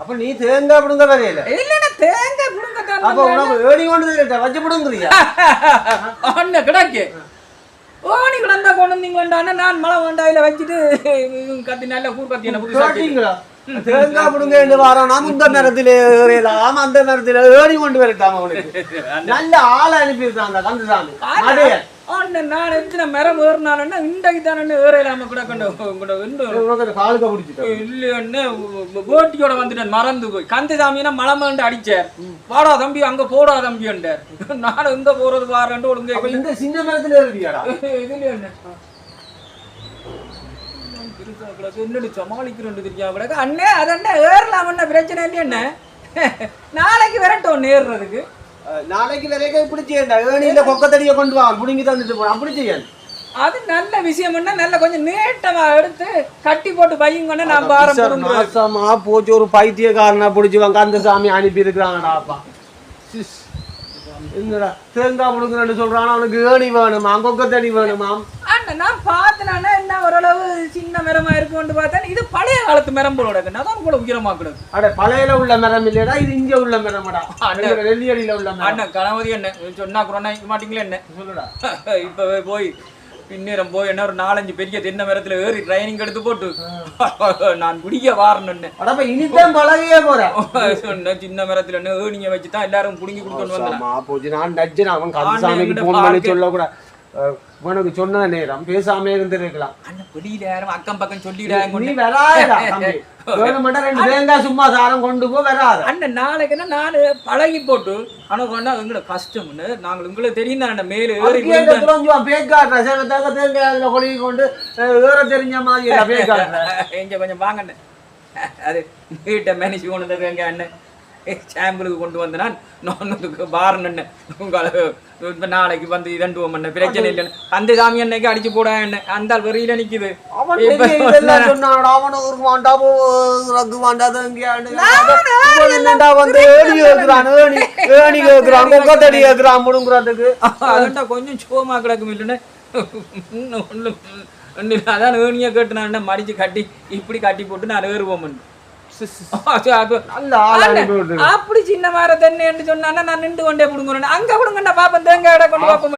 அப்ப நீ தேங்காய் புடுங்க வரையில இல்லன்னா தேங்காய் புடுங்கத்தான் அப்ப உனக்கு ஏணி கொண்டு வரட்ட வச்சு புடுங்குறியா அண்ணா கிடக்கு ஓணி கிடந்தா கொண்டு வந்தீங்களாண்டா நான் மழை வேண்டாயில வச்சுட்டு கத்தி நல்ல கூர் கத்தி என்ன புதுசா தேங்காய் புடுங்க வாரம் நான் இந்த நேரத்துல ஏறலாம் அந்த நேரத்துல ஏணி கொண்டு வரட்டாம உனக்கு நல்ல ஆளை அனுப்பியிருக்காங்க கந்தசாமி நான் எத்தனை மரம் ஏறினாலுன்னா இன்றைக்கு தானே ஏறலாம கூட கண்டு காலுக்க பிடிச்சிட்டேன் இல்லைன்னு போட்டியோட வந்துட்டேன் மறந்து போய் கந்தசாமினா மலை மேண்டு அடிச்சார் வாடா தம்பி அங்க போடா தம்பி என்றார் நானும் எங்க போறது வாரேன்ட்டு ஒழுங்கு இந்த சின்ன மரத்துல ஏறியாடா இதுல என்ன என்னடி சமாளிக்கிறேன் தெரியா கூட அண்ணே அதண்ணே ஏறலாமண்ணா பிரச்சனை இல்லையா என்ன நாளைக்கு விரட்டும் ஏறுறதுக்கு நாளைக்கு நிறைய இப்படி செய்யண்டா ஏணியில கொக்கத்தடியை கொண்டு வாங்க புடுங்கி தந்துட்டு போன அப்படி செய்யணும் அது நல்ல விஷயம்னா நல்ல கொஞ்சம் நீட்டமா எடுத்து கட்டி போட்டு பையங்கன்னா நான் பாரம் மாசமா போச்சு ஒரு பைத்தியக்காரனா பிடிச்சுவாங்க அந்த சாமி அனுப்பி இருக்கிறாங்கடாப்பா என்னடா தேங்காய் புடுங்குறேன்னு சொல்றான் அவனுக்கு ஏணி வேணுமா கொக்கத்தடி வேணுமா நான் பார்த்தேன்னா என்ன ஓரளவு சின்ன மரமா இருக்கும்னு பார்த்தேன் இது பழைய காலத்து மரம் போல கிடக்கு அதான் கூட உயரமா கிடக்கு அட பழையில உள்ள மரம் இல்லையடா இது இங்க உள்ள மரம்டா வெள்ளியடியில உள்ள மரம் அண்ணன் கணவதி என்ன சொன்னா குரோனா மாட்டீங்களே என்ன சொல்லுடா இப்பவே போய் பின்னேரம் போய் என்ன ஒரு 4-5 பெரிய தென்னை மரத்துல ஏறி ட்ரைனிங் எடுத்து போட்டு நான் குடிக்க வாரணுன்னு அடப்ப இனிதான் பழகியே போறேன் சின்ன மரத்துல ஏணிங்க வச்சுதான் எல்லாரும் புடுங்கி கொடுக்கணும் வந்தேன் போச்சு நான் நஜ்ஜன் அவன் கந்தசாமிக்கு போன் பண்ணி சொல்ல கூட உனக்கு சொன்ன நேரம் பேசாம இருந்திருக்கலாம் வெளியில யாரும் அக்கம் பக்கம் சொல்லிடாங்க நீ வராதா ரெண்டு தேங்காய் சும்மா சாரம் கொண்டு போ வராது அண்ணன் நாளைக்குன்னா நான் பழகி போட்டு ஆனா கொண்டா எங்களோட கஷ்டம்னு நாங்கள் உங்களுக்கு தெரியும் தான் மேல ஏறி தேங்காய் கொடி கொண்டு ஏற தெரிஞ்ச மாதிரி எங்க கொஞ்சம் வாங்கண்ணே அது வீட்டை மேனேஜ் கொண்டு வந்துருக்கேங்க அண்ணன் சாம்பிளுக்கு கொண்டு வந்து நான் பாருன்னு உங்களுக்கு இப்ப நாளைக்கு வந்து இரண்டு மணி பிரச்சனை இல்லைன்னு அந்த சாமி அன்னைக்கு அடிச்சு போட என்ன அந்த வெறியில நிக்குது கொஞ்சம் சோமா கிடக்கும் இல்லைன்னு அதான் ஏணியா கேட்டு நான் மடிச்சு கட்டி இப்படி கட்டி போட்டு நான் ஏறுவோம் அப்படி சின்ன மரத்தை சொன்னா நான் நின்று கொண்டே புடுங்க அங்க புடுங்க பாப்பேன் தேங்காய் கொண்டு பாப்போம்